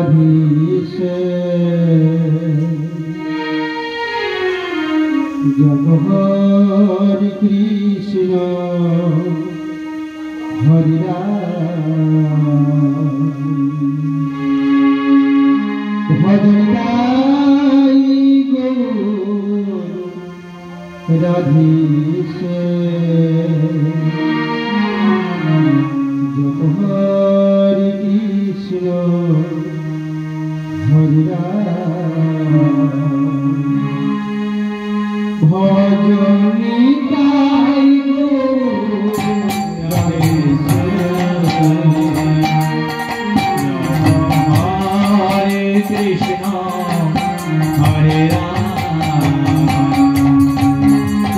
রাধিছে জপ হরে কৃষ্ণ হরে রাম ভজন গাই গৌর রাধিছে জপ হরে কৃষ্ণ হরে রাম ভজনি গাই গৌর রাধিছে হরে কৃষ্ণ হরে রাম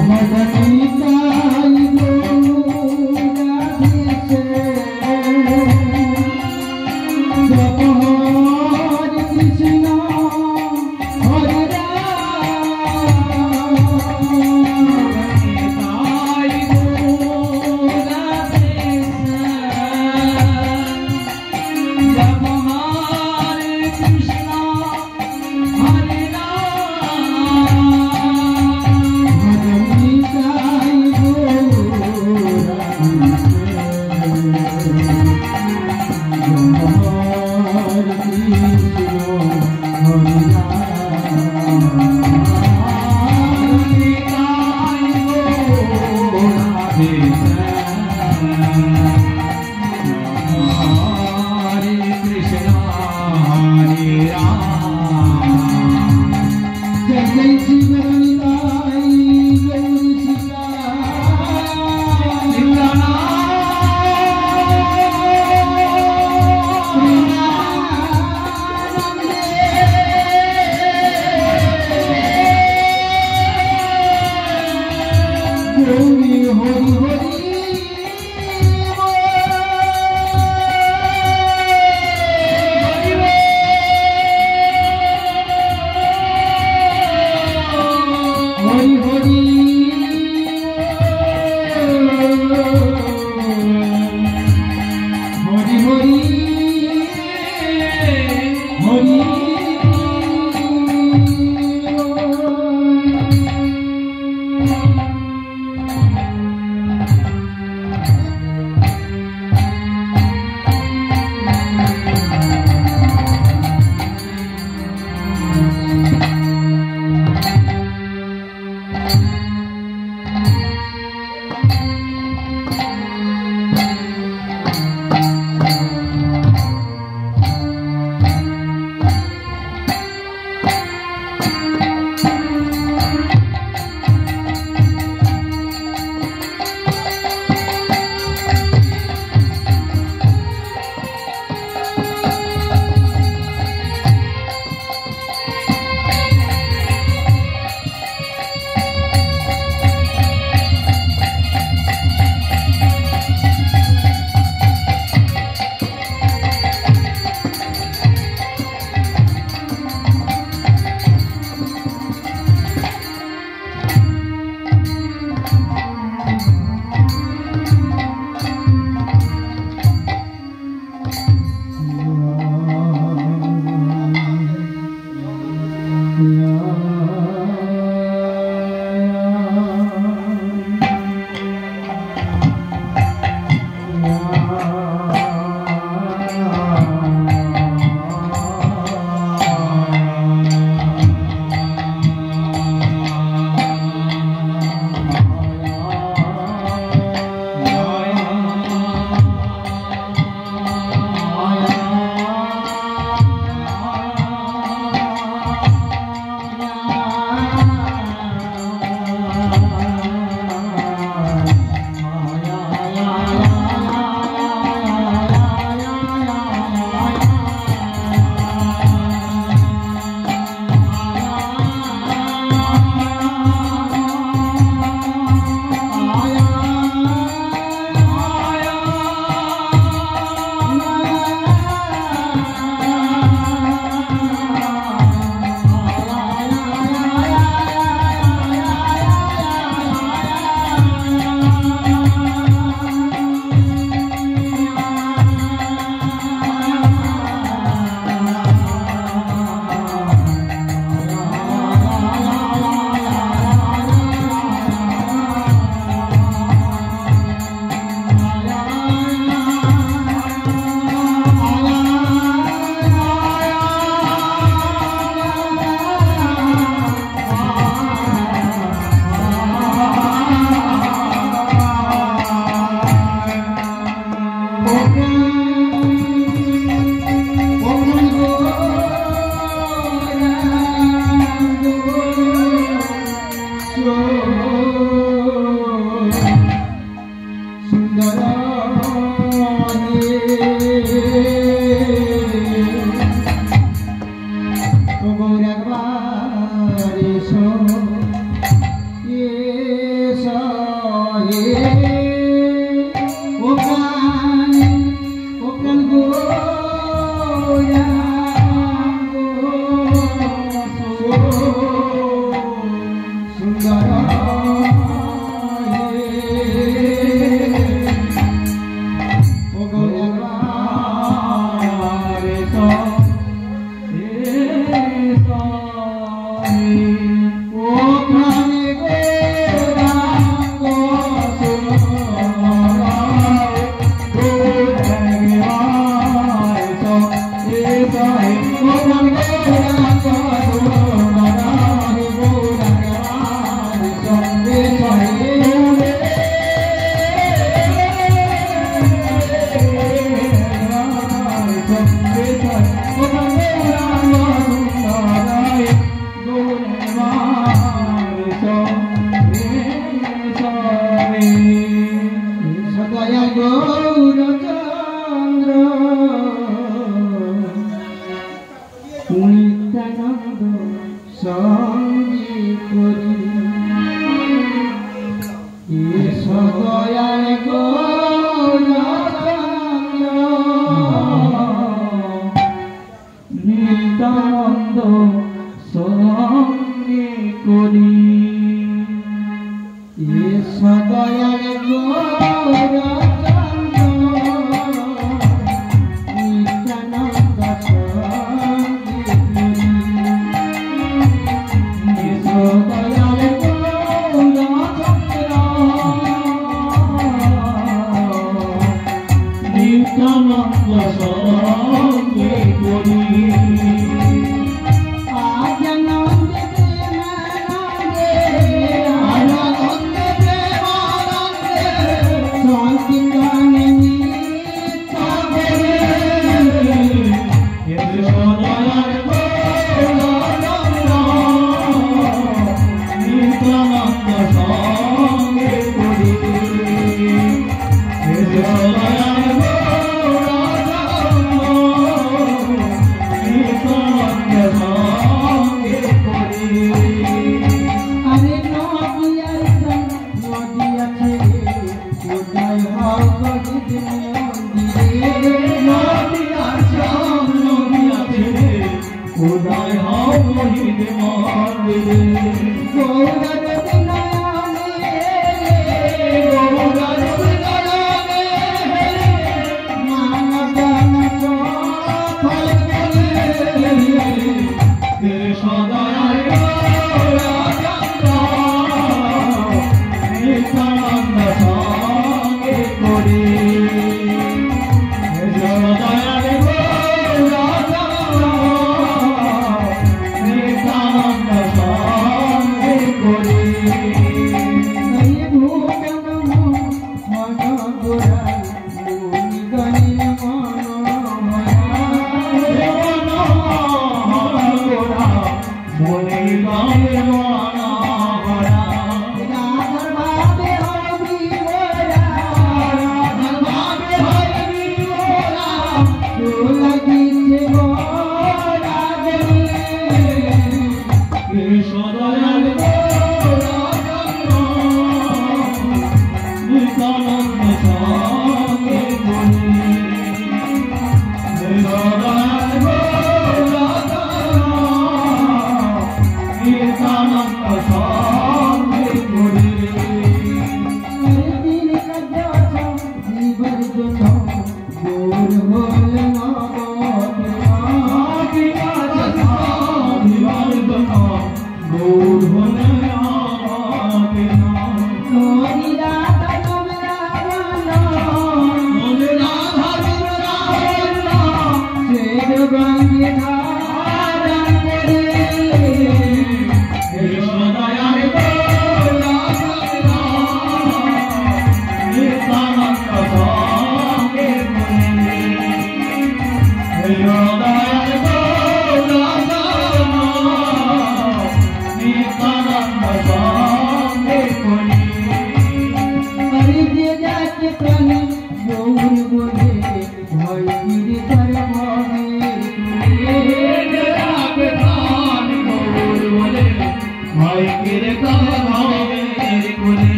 ভজন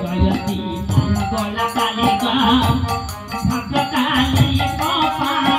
Jayati Mangala Kalika Bhagavali Papa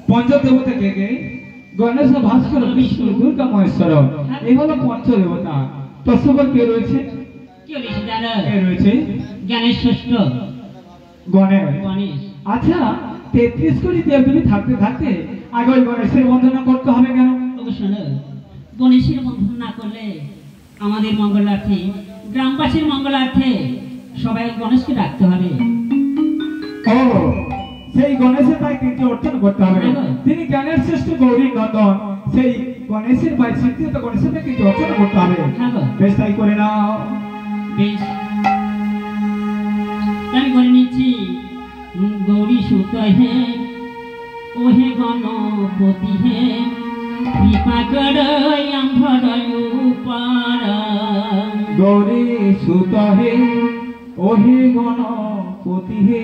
পঞ্চদেবতা কে কে? গণেশ, ভাস্কর, বিষ্ণু, দুর্গা, মহেশ্বর। এই হলো পঞ্চদেবতা। তৎসব কে রয়েছে? কে রয়েছে জানো? কে রয়েছে? গণেশ ষষ্ঠ। গণেশ। আচ্ছা, 33 কোটি দেবদেবী থাকতে থাকতে আগে ওই গণেশের বন্দনা করতে হবে কেন? শোনো, গণেশের বন্ধন না করলে আমাদের মঙ্গলার্থে, গ্রামবাসীর মঙ্গলার্থে সবাই গণেশকে ডাকতে হবে। ও, সেই গণেশের পায়ে তিনটি অর্চনা করতে হবে। তিনি জ্ঞানের শ্রেষ্ঠ গৌরী নন্দন। সেই গণেশের পায়ে স্বীকৃত গণেশের পায়ে তিনটি অর্চনা করতে হবে। বেশ, তাই করে নাও। বেশ। আমি করে নিচ্ছি গৌরী সুত হে ওহে গণপতি হে কৃপা করয় আম্ভরয় পারা গৌরী সুত হে ওহে গণপতি হে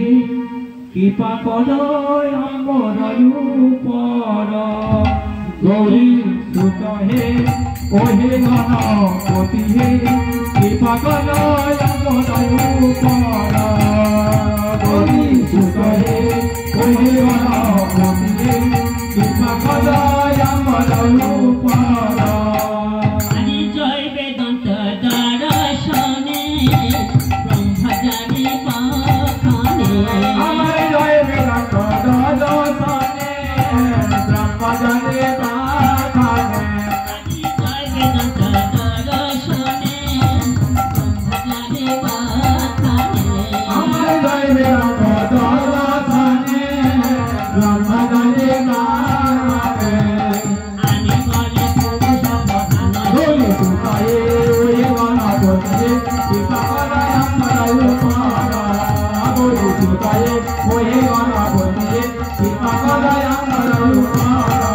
কৃপা করয় আম্বরয় পর গৌরী সুত হে ওহে গণপতি হে কৃপা করয় আম্বরয় পর গৌরী সুত হে ওহে গণপতি হে কৃপা করয় আম্বরয় পর আদি জয় বেদান্ত দর্শনে ব্রহ্মজানি পাখানে আমার জয় বেদান্ত দর্শনে ব্রহ্মজানি পাখানে আদি জয় বেদান্ত দর্শনে ব্রহ্মজানি পাখানে আমার জয় বেদান্ত দর্শনে ব্রহ্মজানি পাখানে আমি বলে পুরুষ প্রধান গৌরী সুতায়ে ওহে গণপতি কৃপা করয় আম্বরয় পর গৌরী সুতায়ে ওহে গণপতি কৃপা করয় আম্বরয় পর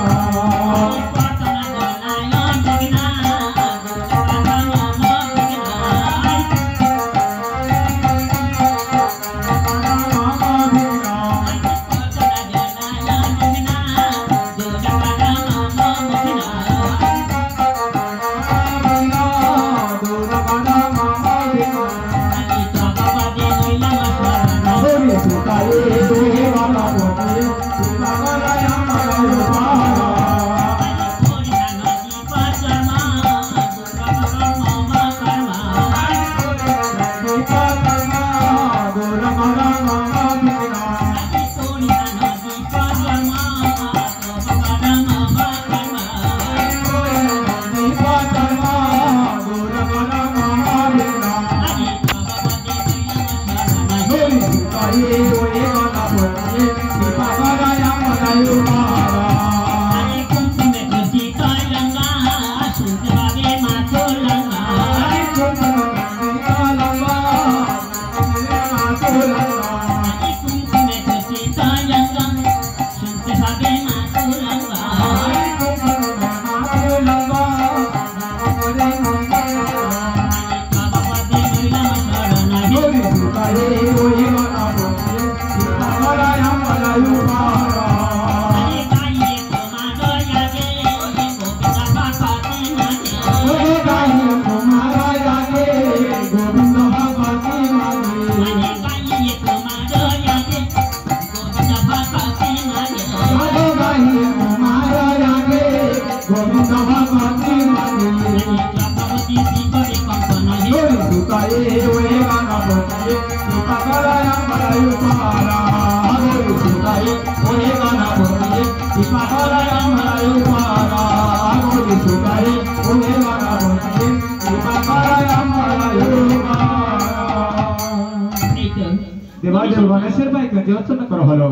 দেবাদেব গণেশের পাইকে যে অর্চনা করা হলো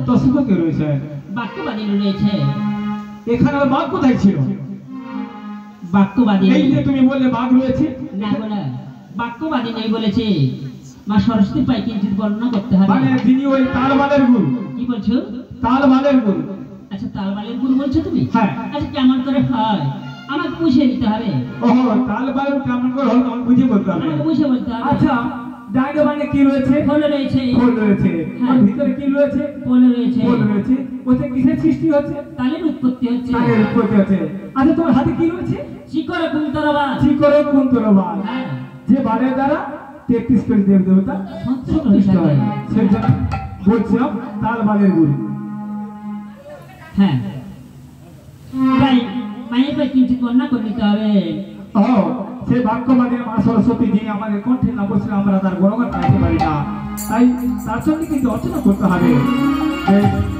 তো সুখকে রয়েছে বাক্যবাদী রয়েছে এখানে আর বাঘ কোথায় ছিল বাক্যবাদী এই যে তুমি বললে বাঘ রয়েছে না বলে বাক্যবাদী নেই বলেছে মা সরস্বতী পাই কিঞ্চিত বর্ণনা করতে হবে মানে যিনি ওই তালবালের গুরু কি বলছো তালবালের গুরু আচ্ছা তালবালের গুরু বলছো তুমি হ্যাঁ আচ্ছা কেমন করে হয় আমাকে বুঝিয়ে নিতে হবে ওহো তালবাল কেমন করে হলো আমি বুঝে বলতে হবে আমাকে বুঝিয়ে বলতে হবে আচ্ছা ডাইনে বানে কি রয়েছে ফল রয়েছে ফুল রয়েছে হ্যাঁ। আর ভিতরে কি রয়েছে ফল রয়েছে ফুল রয়েছে ওতে কিসের সৃষ্টি হচ্ছে তালের উৎপত্তি হচ্ছে তালের উৎপত্তি হচ্ছে আচ্ছা তোমার হাতে কি রয়েছে শিকড় কুন্তরবা শিকড় কুন্তলবাল হ্যাঁ যে বালের দ্বারা 33 কোটি দেব দেবতা সন্তুষ্ট হয় সেই জন্য বলছিলাম তালবালের গুরু হ্যাঁ তাই মায়ের পাই কিঞ্চিত বর্ণনা করে নিতে হবে ও সেই বাক্যবাদী মা সরস্বতী যিনি আমাদের কণ্ঠে না বসলে আমরা তার গুণগান গাইতে পারি না তাই তার সঙ্গে কিন্তু অর্চনা করতে হবে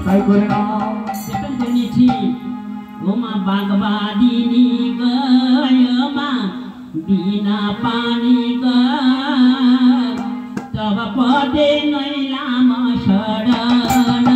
তাই করে নাও বেতন করে নিয়েছি ও মা বাগবাদিনী গয় মা বিনা পানি গয় তব পদে নইলাম শরণ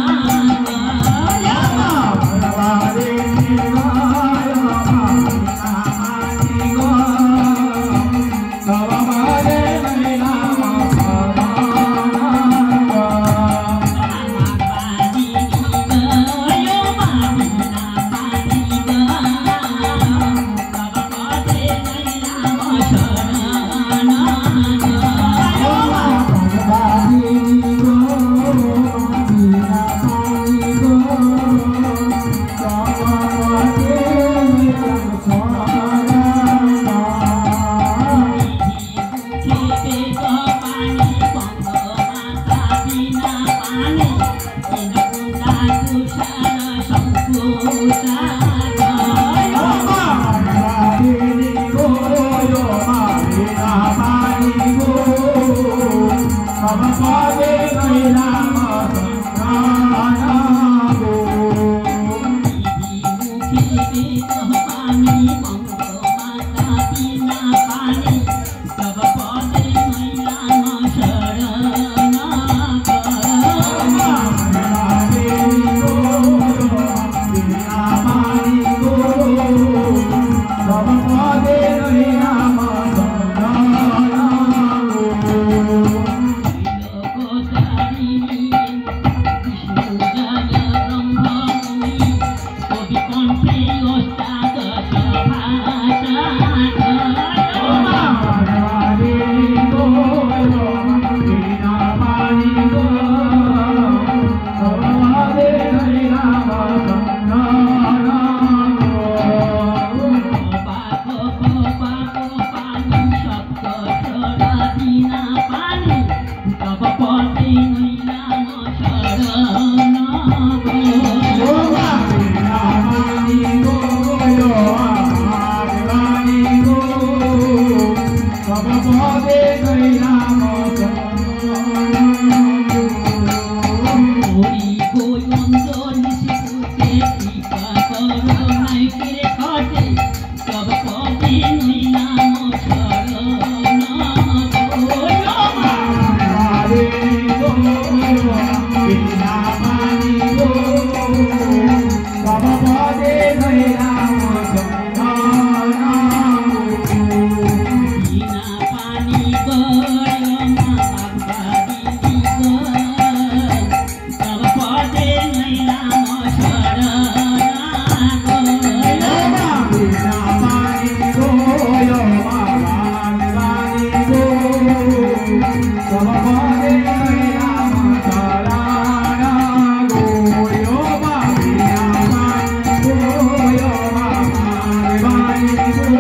পানি গো তব পদে নইলাম চন্দনা বিনা পানি গো তব পদে নইলাম শরণা গো বিনা পানি গো পানি গো তব পদে নইলাম শরণা গো বিনা পানি গো পানি গো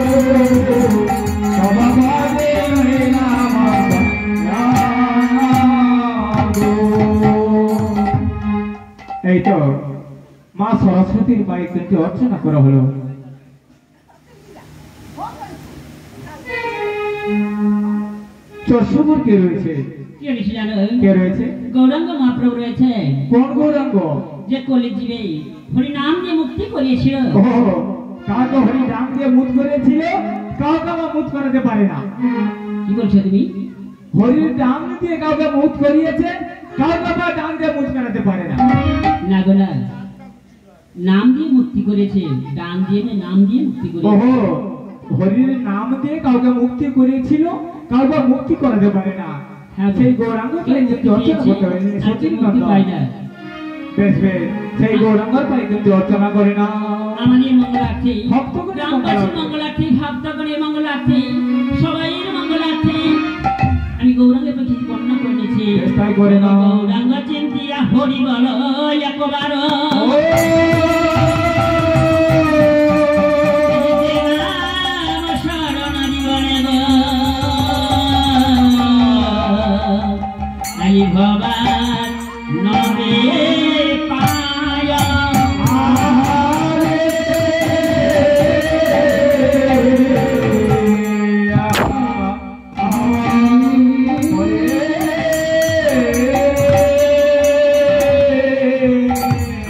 তব পদে নইলাম এই তো মা সরস্বতীর পায়ে কিন্তু অর্চনা করা হলো। চর্ষবর কে রয়েছে? কে রয়েছে জানো? কে রয়েছে? গৌরাঙ্গ মহাপ্রভু রয়েছে। কোন গৌরাঙ্গ? যে কলিজীবে হরিনাম দিয়ে মুক্তি করিয়েছিল। ও কাউকে হরিনাম দিয়ে মুক্ত করেছিল, কাউকে আবার মুক্ত করাতে পারে না। কি বলছো তুমি? হরির নাম দিয়ে কাউকে মুক্ত করিয়েছে, কাউকে আবার নাম দিয়ে মুক্ত করাতে পারে না। না গো না, নাম দিয়ে মুক্তি করেছে, ডান দিয়ে না, নাম দিয়ে মুক্তি করেছে। ওহো, হরির নাম দিয়ে কাউকে মুক্তি করেছিল, কাউকে মুক্তি করাতে পারে না। হ্যাঁ, সেই গৌরাঙ্গ কিন্তু অর্চনা করতে হবে। সত্যিই মুক্তি পায় না। বেশ বেশ, সেই গৌরাঙ্গর পায়ে কিন্তু অর্চনা করে না। আমাদের মঙ্গলার্থী, ভক্তগণের গ্রামবাসীর মঙ্গলার্থী, ভক্তগণের মঙ্গলার্থী, সবাইয়ের মঙ্গলার্থী আমি গৌরাঙ্গের প্রতি বর্ণনা করেছি। তাই করে না। গৌরাঙ্গ চিন্তিয়া হরি বল একবার শরণ জীবনে গো আই ভবান নবে পায়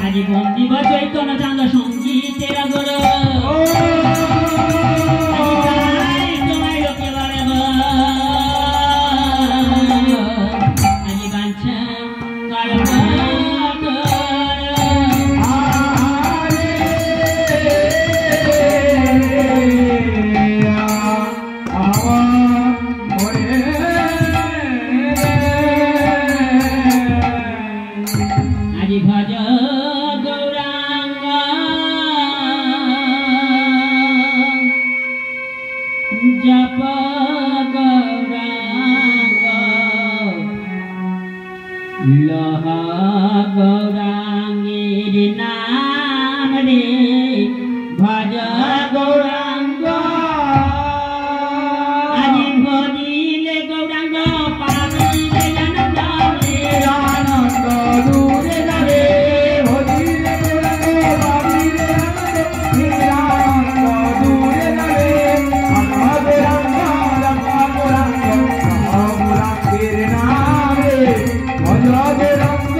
আজি বন্দি চৈতন্য চাঁদ সঙ্গীতের গর তোমায় লোকে বারে আজি বাঞ্ছা কারণ আজি ভজ গৌরাঙ্গ জপ গৌরাঙ্গ লহ গৌরাঙ্গের নাম রে ভজ গৌরাঙ্গ আজি ভজিলে গৌরাঙ্গ পাবিলে আনন্দ রে আনন্দ দূরে যাবে, হরিলে গৌরাঙ্গ পাবিলে আনন্দ, আনন্দ দূরে যাবে। আমার গৌরাঙ্গ, আমার গৌরাঙ্গ, গৌরাঙ্গের নামে ভজ গৌরাঙ্গ।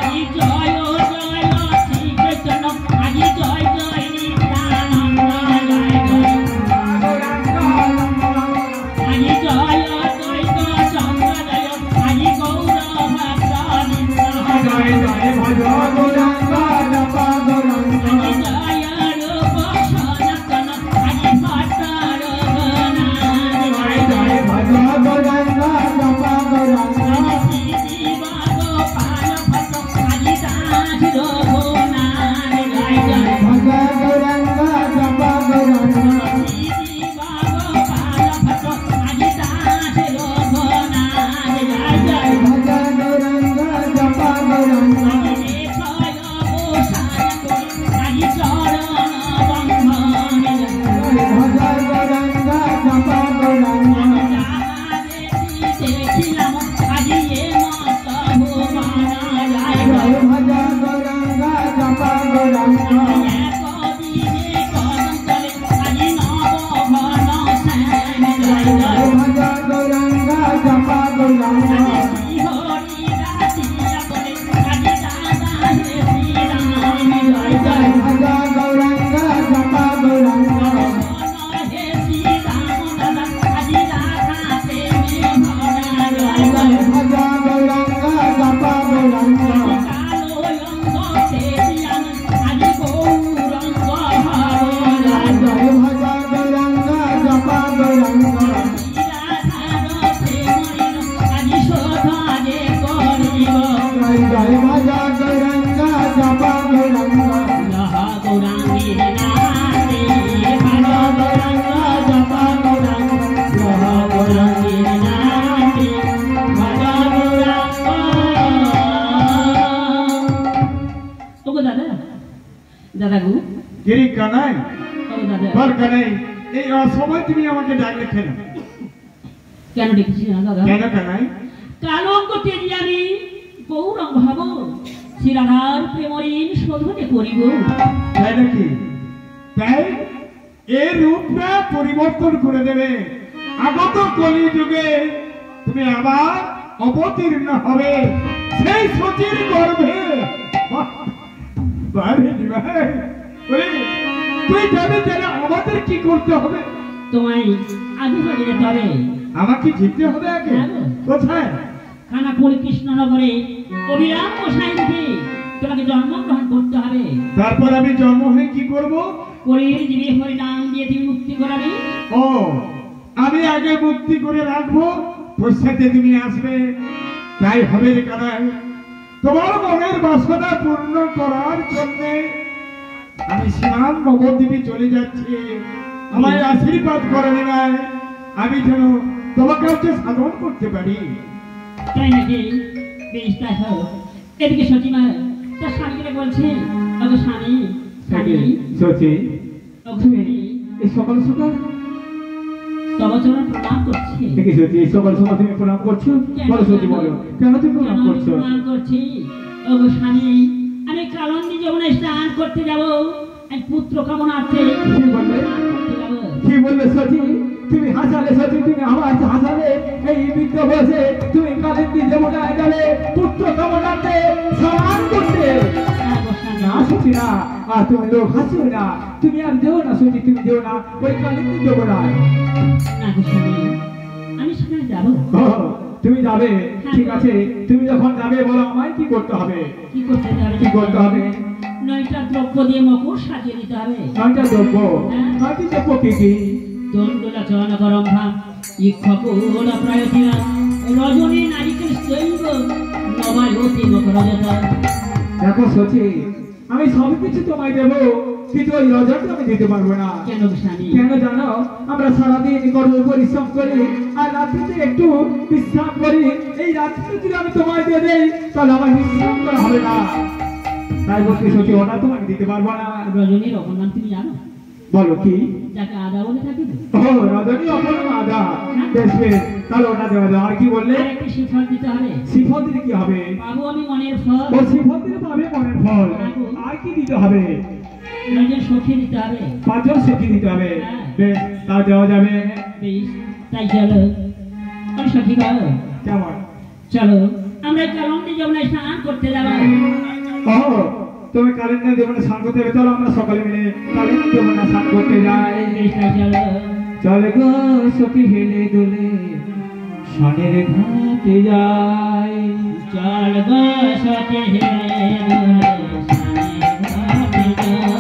আজি জয় জয় শ্রী কৃষ্ণ, আজি জয় জয় নিত্যানন্দ, জয় জয় আজি জয় দ্বৈত সম্প্রদায়, আজি গৌর ভক্ত বৃন্দ, জয় জয় ভজ গৌরাঙ্গ, জপ গৌরাঙ্গ। আজি জয় রূপ সনাতন, আজি ভট্ট রঘুনাথ, জয় জয় ভজ গৌরাঙ্গ, জপ গৌরাঙ্গ। আজি শ্রী গোপাল ভট্ট, আজি দাস রঘুনাথ, জয় জয় ভজ গৌরাঙ্গ, জপ গৌরাঙ্গ। আজি শ্রী গোপাল ভট্ট, আজি দাস রঘুনাথ, জয় জয় ভজ গৌরাঙ্গ, জপ গৌরাঙ্গ। আজি দাদা গো গিরি কানাই ও দাদা বল কানাই এই অসময় তুমি আমাকে ডাকলে কেন? কেন ডেকেছি না দাদা? কেন কানাই? কালঙ্ক তেজি আমি গৌরঙ্গ হব, শ্রীরাধার প্রেমঋণ শোধনে করিব। তাই নাকি? তাই এই রূপটা পরিবর্তন করে দেবে। আগত কলি যুগে তুমি আবার অবতীর্ণ হবে সেই সতীর গর্ভে। তুই জানে জানে আমাদের কি করতে হবে? তোমায় আগে চলে যেতে হবে। আমাকে যেতে হবে আগে? কোথায়? খানাকুল কৃষ্ণনগরে অভিরাম গোসাই থেকে তোমাকে জন্মগ্রহণ করতে হবে। তারপর আমি জন্ম হয়ে কি করব? কলির জীবী হরিনাম দিয়ে তুমি মুক্তি করাবে। ও আমি আগে মুক্তি করে রাখবো, পশ্চাতে তুমি আসবে। তাই হবে রে কানাই, তোমার মনের বাসনা পূর্ণ করার জন্য আমি সীমান নবদ্বীপে চলে যাচ্ছি। আমায় আশীর্বাদ করে নেয়, আমি যেন তোমাকে হচ্ছে সাধন করতে পারি। তাই নাকি? বেশ তাই হোক। এদিকে সচিমা তার স্বামীকে বলছে, ওগো স্বামী, স্বামী, সচি ওগো স্বামী, এই সকাল সকাল তব চরণ প্রণাম করছি। দেখি সচি এই সকাল সকাল তুমি প্রণাম করছো? বলো সচি বলো, কেন তুমি প্রণাম করছো? প্রণাম করছি ওগো স্বামী, আমি কালন্দি যমুনা স্নান করতে যাব, এক পুত্র কামনার্থে কি বললে? কি বললে সচি? তুমি হাসালে সচি, তুমি আমার হাসালে। এই বৃদ্ধ বসে তুমি কালিন্দি যমুনায় গেলে পুত্র কামনার্থে স্নান করতে। না সচি না, আর তুমি লোক হাসিও না, তুমি আর যেও না সচি, তুমি যেও না ওই কালিন্দি যমুনায়। না গো স্বামী, আমি সেখানে যাব। তুমি যাবে? ঠিক আছে, তুমি যখন যাবে বলো আমায় কি করতে হবে? কি করতে যাবে? কি করতে হবে? 9টা দ্রব্য দিয়ে মকুর সাজিয়ে দিতে হবে। 9টা দ্রব্য? 9টি দ্রব্য কি কি? দণ্ডুলা চরণ গরম ভাম, ইক্ষকুল প্রায়তিরা, রজনী নারিকেল শৈব, নবায়তী মকরজতা। দেখো সচি, আমি সব কিছু তোমায় দেবো, কিন্তু ওই রজনটা আমি দিতে পারবো না। কেন স্বামী? কেন জানো? আমরা সারাদিন কর্ম পরিশ্রম করি আর রাত্রিতে একটু বিশ্রাম করি। এই রাত্রিতে যদি আমি তোমায় দিয়ে দেই তাহলে আমার বিশ্রাম করা হবে না। তাই বলতে সচি ওটা তোমাকে দিতে পারবো না। রজনীর অপর নাম তুমি জানো? বলো কি? যাকে আদা বলে থাকি। ও রজনী অপর নাম আদা। বেশ বেশ, তাহলে ওটা দেওয়া যাবে। আর কি বললে? একটি শ্রীফল দিতে হবে। শ্রীফল দিলে কি হবে? পাবো আমি মনের ফল। ও শ্রীফল দিলে পাবে মনের ফল। আর কি দিতে হবে? একজন সখী দিতে হবে। 5 জন সখী দিতে হবে। বেশ, তা দেওয়া যাবে। বেশ, তাই চলো আমি সখী গাও। কেমন? চলো আমরা কালন্দি যমুনায় স্নান করতে যাব। ও তুমি কালিন্দি যমুনায় স্নান করতে যাবে? চলো আমরা সকালে মিলে কালিন্দি যমুনায় স্নান করতে যাই। বেশ, তাই চলো। চলে গো সখী হেলে দুলে সনের ঘাটে যাই। চল গো সখী হেলে দুলে সনের ঘাটে যাই।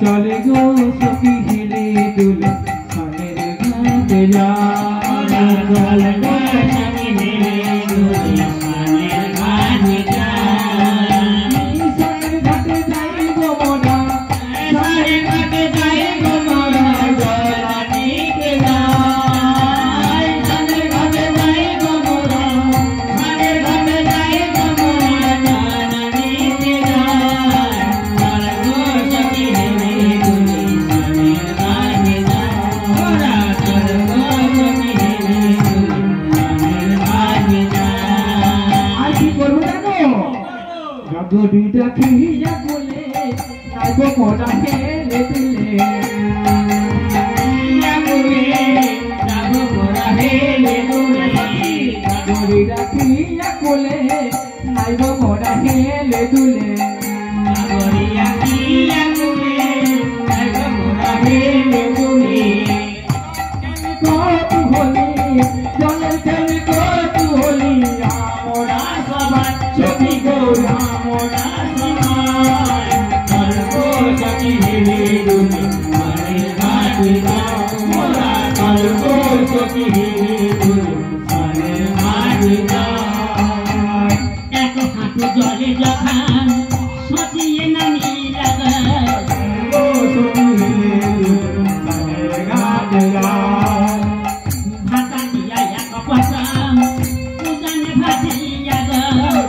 চলে গো সখী হেলে দুলে সনের ঘাটে যাই। চল গো সখী হেলে দুলে সনের ঘাটে যাই। সনের ঘাটে যাই গো মোরা, সনের ঘাটে যাই গো মোরা, জলানিকে যাই। সনের ঘাটে যাই গো মোরা, সনের ঘাটে যাই গো মোরা, জলানিকে যাই। চল গো সখী হেলে দুলে সনের ঘাটে যাই। মোরা চল গো সখী হেলে দুলে সনের ঘাটে যাই। আর কি করবো জানো? জগডি ডাকিয়া বলে নাই গো মোরা হেলে দুলে। জগডি ডাকিয়া বলে নাই গো মোরা হেলে দুলে। কত হলি জলের খেলে কত হলি আমরা সবাই সখী গো আমরা সবাই। চল গো সখী হেলে দুলে সনের ঘাটে যাই। মোরা চল গো সখী হেলে দুলে সনের ঘাটে যাই। এক হাঁটু জলে যখন সচিয়ে নামি লাগাই। ও সখী হেলে দুলে সনের ঘাটে যাই। ভাতা দিয়া এক পশাম উজানে ভাসিয়া গো।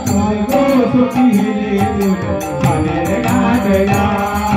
জয় গো সখী হেলে দুলে সনের ঘাটে যাই।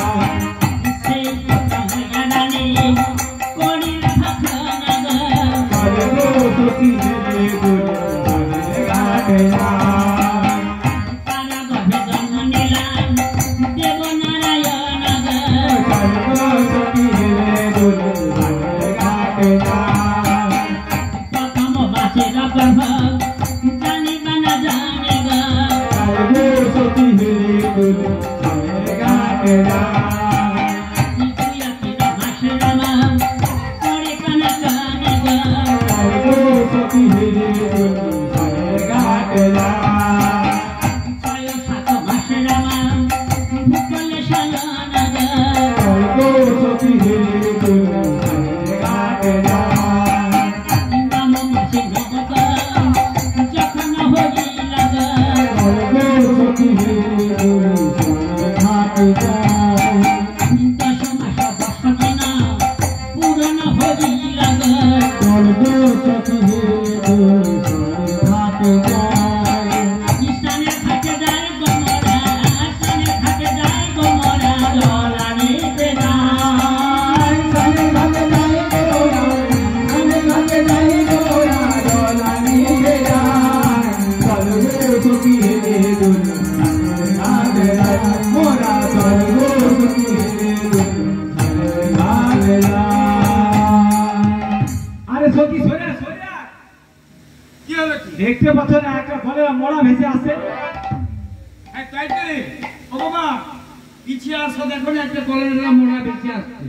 পিছিয়ে আসো, দেখো না একটা কলেরা মোড়া বেশি আসছে।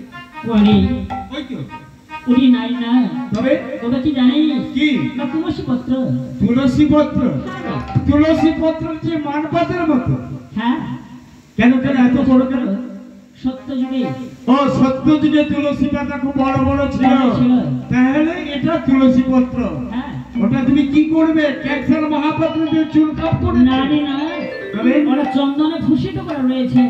ওরে ওই তো উনি নাই না, তবে তোমরা কি জানিস কি না তুলসী পত্র? তুলসী পত্র? তুলসী পত্র যে মানপাতের মতো। হ্যাঁ কেন কেন এত বড় কেন? সত্য যুগে ও সত্য যুগে তুলসী পাতা খুব বড় বড় ছিল, ছিল। তাহলে এটা তুলসী পত্র। হ্যাঁ ওটা তুমি কি করবে? ক্যান্সার মহাপাত্র দিয়ে চুল কাপ করে না রে না, তবে ওরা চন্দনে ভূষিত করা রয়েছে,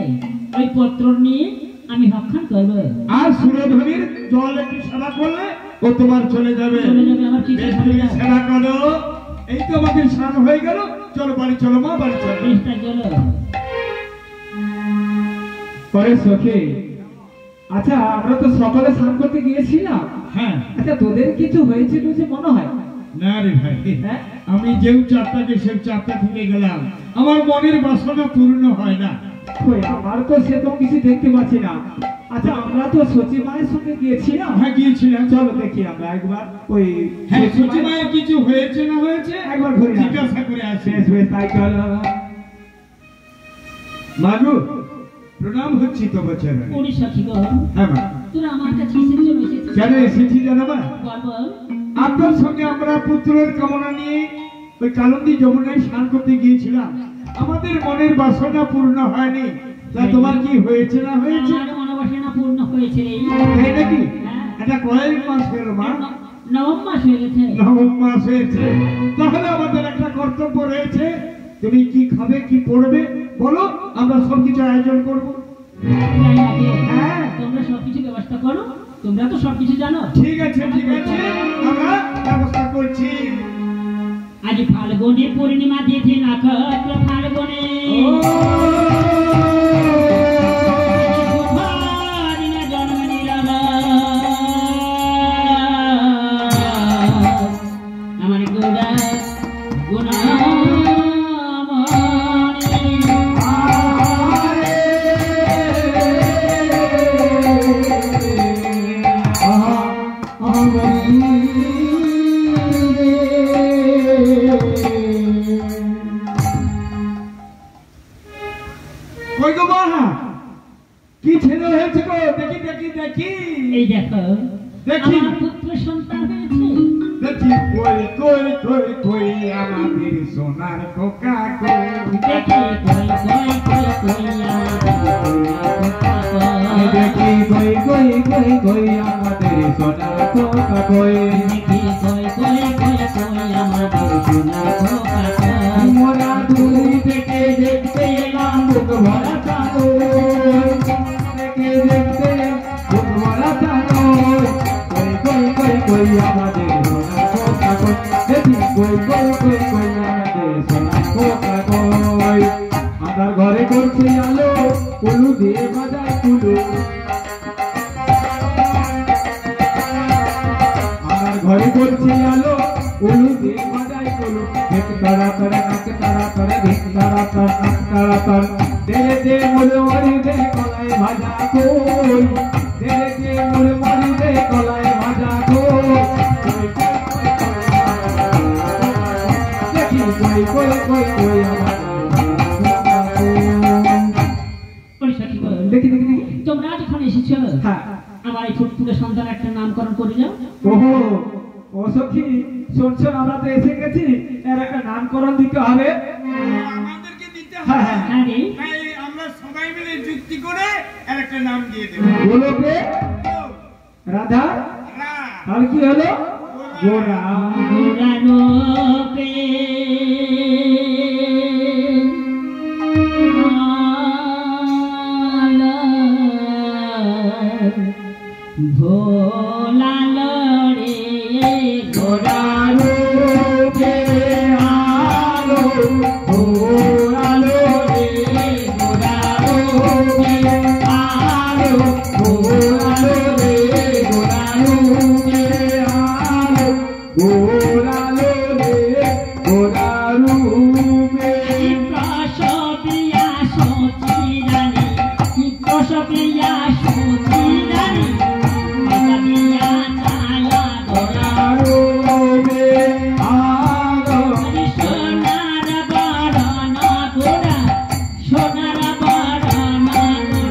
ওই পত্র নিয়ে আমি ভক্ষণ করবো। আর সুরধনির জল একটু সেবা করলে ও তোমার চলে যাবে। চলে যাবে, আমার কিছু বেশ, হবে তুমি না। সেবা করো। এই তো আমাদের স্নান হয়ে গেল, চলো বাড়ি চলো মা, বাড়ি চলো। চেষ্টা চলো। পরে সখী, আচ্ছা আমরা তো সকালে স্নান করতে গিয়েছিলাম, হ্যাঁ আচ্ছা তোদের কিছু হয়েছিল যে মনে হয়? না রে ভাই, হ্যাঁ? আমি যেও চারটাকে সেই চারটা থেকে গেলাম, আমার মনের বাসনা পূর্ণ হয় না। কই আমার তো সেরকম কিছু দেখতে পাচ্ছি না। আচ্ছা আমরা তো সচি মায়ের সঙ্গে গিয়েছিলাম। হ্যাঁ গিয়েছিলাম। চলো দেখি আমরা একবার ওই হ্যাঁ সচি সচি মায়ের- মায়ের কিছু হয়েছে না হয়েছে একবার ঘুরে আসি। জিজ্ঞাসা করে আসি। বেশ বেশ তাই চলো। মাগু প্রণাম হচ্ছি তো বছর। ওরে সখী গো, হ্যাঁ মা। তোরা আমার কাছে এসেছিস জন্য এসেছিস। কেন এসেছি জানো মা? বল বল। আপনার সঙ্গে আমরা পুত্রের কামনা নিয়ে ওই কালন্দি যমুনায় স্নান করতে গিয়েছিলাম, আমাদের মনের বাসনা পূর্ণ হয়নি। তা তোমার কি হয়েছে না হয়েছে? আমার মনোবাসনা পূর্ণ হয়েছে রে। তাই নাকি? হ্যাঁ। এটা কয়েক মাস গেল মা, নবম মাস হয়ে গেছে। নবম মাস হয়েছে। তাহলে আমাদের একটা কর্তব্য রয়েছে, তুমি কি খাবে কি পড়বে বলো, আমরা সবকিছু আয়োজন করবো। তাই নাকি? হ্যাঁ। তোমরা সবকিছু ব্যবস্থা করো, তোমরা তো সবকিছু জানো। ঠিক আছে ঠিক আছে, আমরা ব্যবস্থা করছি। আজ ফাল্গুনে পূর্ণিমা দিয়েছে নক্ষত্র ফাল্গুনে। শুভদিনে জন্ম নিলাম আমার গোড়া গুণামণি। কই গো মা, কি ছেলে হয়েছে গো? দেখি দেখি দেখি এই দেখো দেখি। আমার পুত্র সন্তান হয়েছে। দেখি কই কই কই কই আমাদের সোনার খোকা কই। দেখি কই কই কই কই আমাদের দেখি কই কই কই কই আমাদের সোনার খোকা কই। দেখি কই কই কই কই আমাদের সোনার খোকা কই। মোরা দুই থেকে দেখতে এলাম বুক ভরা চাঁদর। থেকে দেখতে বুক ভরা চাঁদর। কই কই কই কই আমাদের সোনার খোকা কই। দেখি কই কই কই কই আমাদের সোনার খোকা কই। আমার ঘরে করছে আলো, কুলু দিয়ে বাজায় কুলু। আমার ঘরে করছে আলো, কুলু দিয়ে বাজায় কুলু। এক তারা তারা নাক তারা তারা এক তারা তারা নাক তারা তারা। দে দে মোরে মরি দে কলাই ভাজা কই। দে দে মোরে মরি দে কলাই ভাজা কই। দেখি কই কই কই কই আমার ওরে সখী গো, দেখি দেখি দেখি। তোমরা যখন এসেছো হ্যাঁ। আমার এই ফুটফুটে সন্তান একটা নামকরণ করে যাও। ওহো ও সখী, শোন শোন আমরা তো এসে গেছি, এর একটা নামকরণ দিতে হবে। আমাদেরকে দিতে হ্যাঁ, হবে। হ্যাঁ। হ্যাঁ রে, তাই আমরা সবাই মিলে যুক্তি করে আর একটা নাম দিয়ে দেব। গোলকে রাধা, রা। আর কি হলো গোরা। গোরানো পে ভোলা লড়ে গোরা রূপে আলো ঘোরালো রে, গোরা রূপে আলো ঘোরালো রে, গোরা রূপে আলো ঘোরালো রে, গোরা রূপে। প্রসবিয়া সচিরানি, প্রসবিয়া সচিরানি, প্রসবিয়া ছায়া গোরা রূপে আলো সোনার বরণ গোরা, সোনার বরণ গোরা।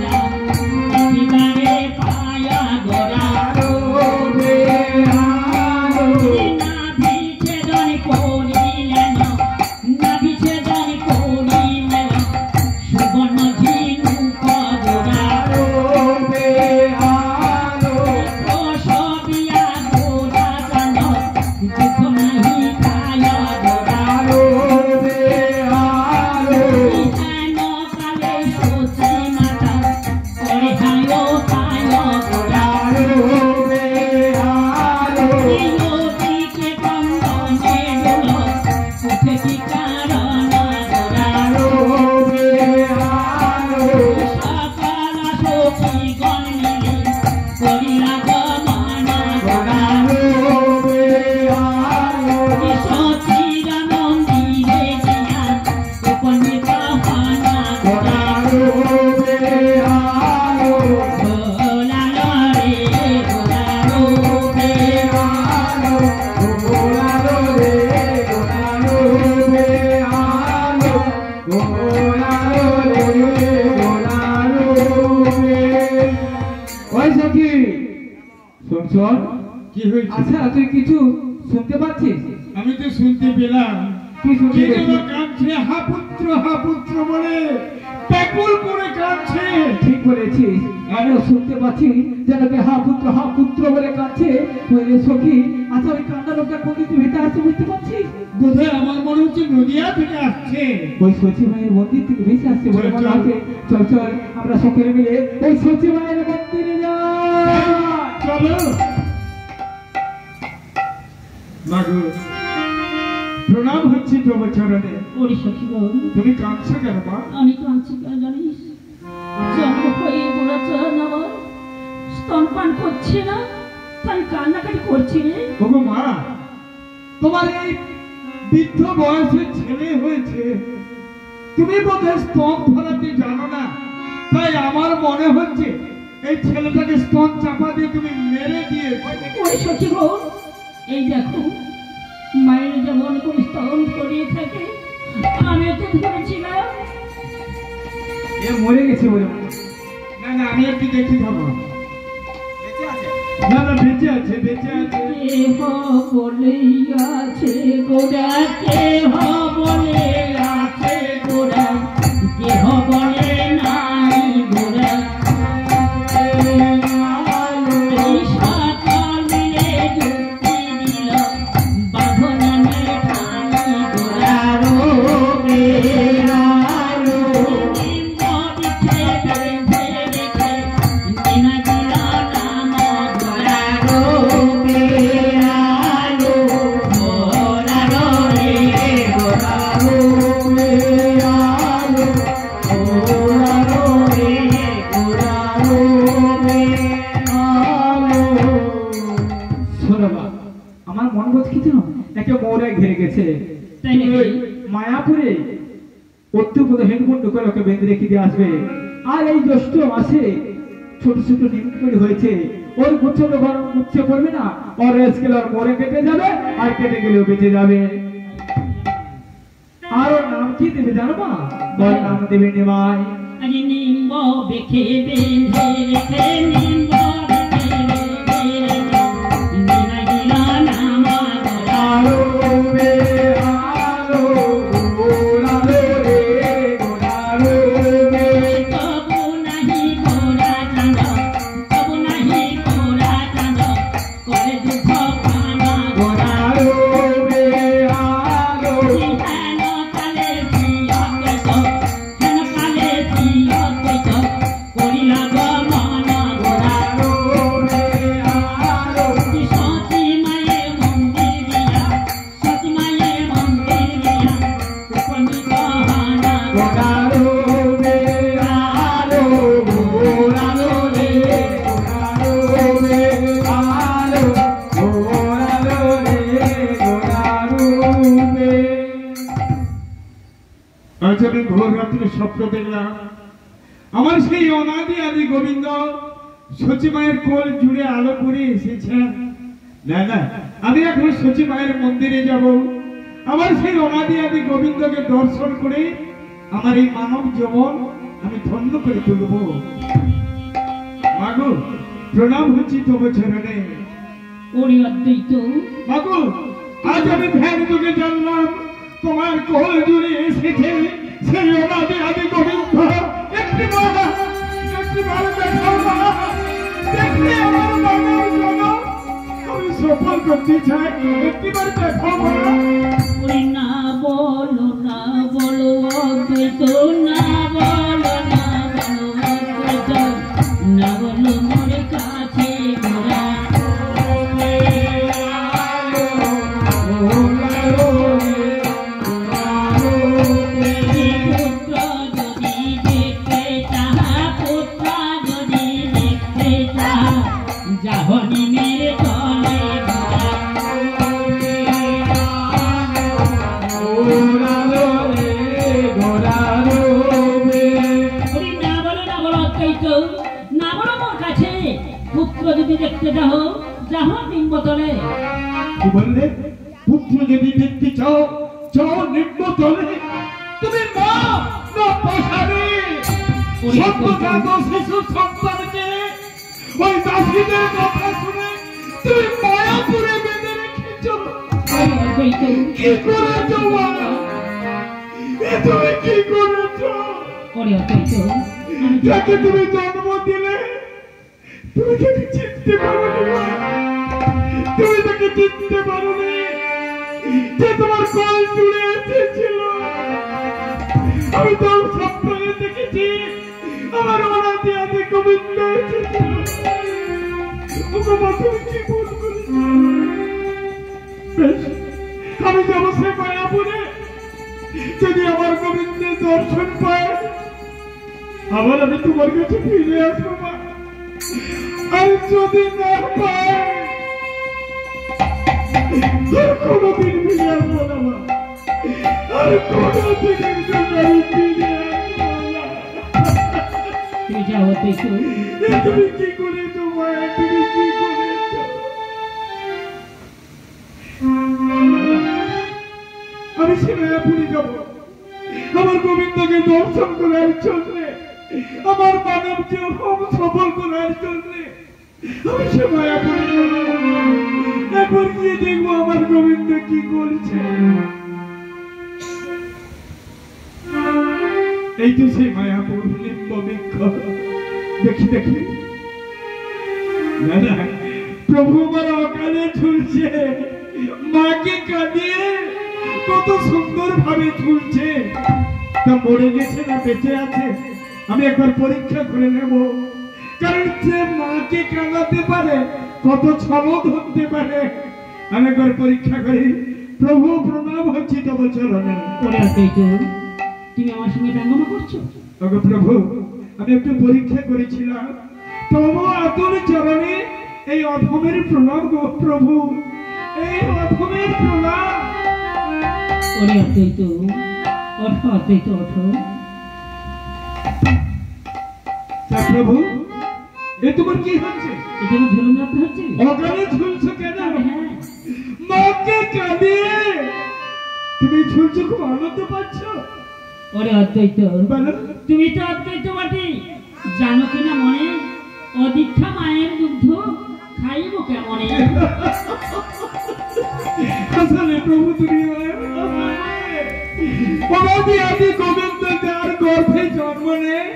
কমসর কি হয়েছে? আচ্ছা তুই কিছু শুনতে পাচ্ছিস? আমি তো শুনতে পেলাম কি শুনতে কে যেন পেয়েছিস? কাঁদছে, হা পুত্র বলে ব্যাকুল করে কাঁদছে। ঠিক বলেছিস, আমিও শুনতে পাচ্ছি যেন কে হা পুত্র বলে কাঁদছে। ওই রে সখী, আচ্ছা ওই কান্না লোকটা কোন দিকে ভেতরে আসছে বুঝতে পারছিস? বোধহয় আমার মনে হচ্ছে নদিয়া থেকে আসছে। ওই সচি মায়ের মন্দির থেকে ভেসে আসছে বলে মনে চল, হচ্ছে। চল চল আমরা সকলে মিলে ওই সচি মায়ের মন্দিরে যাই। চলো মাগো, প্রণাম হচ্ছে তোমার চরণে। ওরে সখী গো, তুমি কাঁদছো কেন মা? আমি কাঁদছি কেন জানিস? জন্ম হয়ে পড়েছে আমার, স্তনপান করছে না, তাই কান্নাকাটি করছি রে। ওগো মা, তোমার এই বৃদ্ধ বয়সে ছেলে হয়েছে, তুমি বোধহয় স্তন ধরাতে জানো না, তাই আমার মনে হচ্ছে এই ছেলেটাকে স্তন চাপা দিয়ে তুমি মেরে দিয়েছো। ওরে সখী গো, এই দেখো মায়ের যেমন করে স্তন ধরিয়ে থাকে, আমি তো ধরেছিলাম। এ মরে গেছে বলে না না, আমি একটু দেখি থাকবো। না না, বেঁচে আছে, বেঁচে আছে। কেহ বলে আছে গোড়া, কেহ বলে আছে গোড়া, কেহ বলে নাই গোড়া। এই সকল মিলে যুক্তি দিল, বাঁধনে ঠানি গোড়া রোগে আলো। নিম্ন বিছে বেঁধে রেখে নিনা দিল নাম গোড়া রোগে আলো। গোড়া রোগে, গোড়া রোগে আলো। গোড়া রোগে, গোড়া রোগে আলো। শোনো মা, আমার মন বোঝ কিছু না, একে মৌরায় ঘিরে গেছে। তাই নাকি? ওই মায়াপুরে অত্যুপদ হেনকুণ্ড করে ওকে বেঁধে রেখে দিয়ে আসবে। আর এই জ্যৈষ্ঠ মাসে ছোট ছোট নিমকুড়ি হয়েছে, ওর গুচ্ছ গরম গুচ্ছে পড়বে না, ওর রেস গেলে ওর মরে কেটে যাবে, আর কেটে গেলেও বেঁচে যাবে। আর ওর নাম কি দেবে জানো মা? ওর নাম দেবে নিমাই। আরে নিম্ব বেখে বেঁধে রেখে, নিম্ব বেখে বেঁধে রেখে, নিনা দিল নাম গোড়া। আলো রে আলো, গোড়ালো রে গোড়ালো রে। তবু নাহি গোড়া চাঁদ, তবু নাহি গোড়া চাঁদ, করে দুঃখ পানা গোড়া। গোড়ালো রে আলো, হেন কালে প্রিয় কেশ, হেন কালে প্রিয় কেশ, করিলা গো মন গোড়া। গোড়ালো রে আলো, সতী মায়ের মন্দির দিয়া, সতী মায়ের মন্দির দিয়া, উপনীত হানা গোড়া। গোড়ালো রে আলো, গোড়ালো রে গোড়ালো রে আলো, গোড়ালো রে গোড়ালো রে। আজ আমি ভোর রাত্রে স্বপ্ন দেখলাম, আমার সেই অনাদি আদি গোবিন্দ সচি মায়ের কোল জুড়ে আলো করে এসেছেন। না না, আমি এখন সচি মায়ের মন্দিরে যাব, আমার সেই অনাদি আদি গোবিন্দকে দর্শন করে আমার এই মানব জীবন আমি ধন্য করে তুলব। মাগো, প্রণাম হচ্ছি তোমার চরণে। ওরে অদ্বৈত, মাগো, আজ আমি ধ্যান যুগে জানলাম তোমার কোল জুড়ে এসেছে সেই অনাদি আদি গোবিন্দ। একটিবার দেখাও না, দেখলে আমার মনের জন্য আমি সফল করতে চাই, একটিবার দেখাও না। ওরে না বলো না বলো অদ্বৈত, না বলো না বলো অদ্বৈত, না বলো মোর কাছে গোড়া। পুত্র যদি দেখতে চাহা, পুত্র যদি দেখতে চাহা, যাহনি মেরে চলে গোড়া। গোড়ালো রে গোড়ালো রে। ওরে না বলো অদ্বৈত, না বলো মোর কাছে, পুত্র যদি দেখতে যাও, যাহ নিম্বতলে। কি বললে? পুত্র যদি দেখতে চাও, চাও নিম্ন তলে। তুমি মা না পাশারে সত্যজাত শিশু সন্তানকে ওই দাসীদের কথা শুনে তুমি মায়াপুরে বেঁধে রেখেছ। কি করেছো মা? তুমি কি করেছো? যাকে তুমি জন্ম দিলে তুমি তাকে চিনতে পারোনি মা। তুমি তাকে চিনতে পারোনি যে তোমার কল জুড়ে এসেছিল। আমি তো স্বপ্নে দেখেছি আমার অনাথ হাতে গোবিন্দ এসেছিল। তুমি কি ভুল করেছ? বেশ, আমি যাবো সে মায়াপুরে। যদি আমার গোবিন্দের দর্শন পায় আবার আমি তোমার কাছে ফিরে আসবো মা। আর যদি না পায় কোনদিন ফিরে আসবো না মা। আর কোনদিনের জন্য আমি ফিরে আসবো না। তুমি কি করেছো মা? তুমি কি করেছো? আমি সে মায়াপুরে যাব আমার গোবিন্দকে দর্শন করার জন্য, আমার মানব জীবন সফল করার জন্য। আমি সে মায়াপুরে যাব। একবার গিয়ে দেখবো আমার গোবিন্দ কি করছে। এই তো সেই মায়াপুর লিম্ব বৃক্ষ। দেখি দেখি দাদা, প্রভু আমার অকালে ঝুলছে। মাকে কাঁদিয়ে কত সুন্দর ভাবে ঝুলছে। তা মরে গেছে না বেঁচে আছে আমি একবার পরীক্ষা করে নেব। কারণ যে মাকে কাঁদাতে পারে কত ছলদ হতে পারে আমি একবার পরীক্ষা করি। প্রভু প্রণাম হচ্ছি তব চরণে। তুমি আমার সঙ্গে ব্যঙ্গমা করছো? প্রভু আমি একটু পরীক্ষা করেছিলাম তবু আতুর চরণে এই অধমের প্রণাম গো প্রভু, এই অধমের প্রণাম। ওরে অদ্বৈত, ওঠো অদ্বৈত, ওঠো। প্রভু এ তোমার কি হচ্ছে? এটা ঝুলন যাত্রা হচ্ছে। অকালে ঝুলছো কেন? হ্যাঁ, মাকে কাঁদিয়ে তুমি ঝুলছো, খুব আনন্দ পাচ্ছ। ওরে অদ্বৈত, তুমি তো অদ্বৈত বটে, জানো কিনা মনে অদীক্ষা মায়ের দুগ্ধ খাইব কেমনে। আসলে প্রভু তুমি আদি গোবিন্দ যার গর্ভে জন্ম নেয়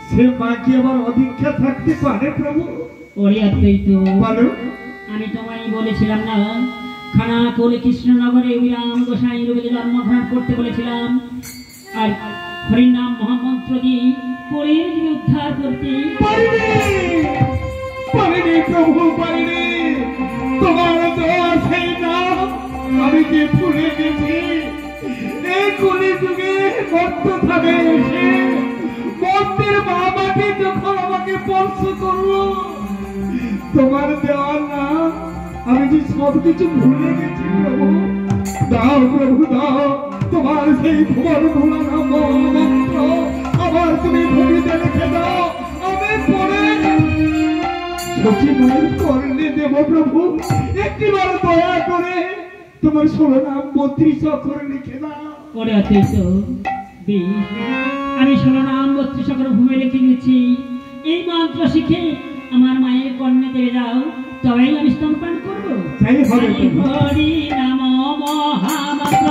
সে মা কি আবার অদীক্ষা থাকতে পারে প্রভু? ওরে অদ্বৈত, বলো। আমি তোমায় বলেছিলাম না খানাকুল কৃষ্ণনগরে রাম গোসাই রবিকে জন্মগ্রহণ করতে বলেছিলাম, আর হরির নাম মহামন্ত্র দিয়ে পরের উদ্ধার করতে পারিনি প্রভু, পারিনি। তোমার দেওয়া সেই নাম আমি যে ভুলে গেছি। এই কলি যুগে মর্ত থাকে এসে মর্তের মা মাটি যখন আমাকে স্পর্শ করলো তোমার দেওয়া নাম আমি যে সবকিছু ভুলে গেছি প্রভু। দাও প্রভু দাও তোমার সেই ভুবন ভোলা নাম মন্ত্র আবার তুমি ভূমিতে লিখে দাও। আমি পড়ে সচিবের করলে দেব প্রভু। একটিবার দয়া করে তোমার 16 নাম 32 অক্ষরে লিখে দাও। ওরে অদ্বৈত, আমি 16 নাম 32 অক্ষরে ভূমি লিখে দিচ্ছি। এই মন্ত্র শিখে আমার মায়ের কর্ণে দিয়ে যাও, তবেই আমি স্তনপান করবো। তাই হবে। হরি নাম মহামন্ত্র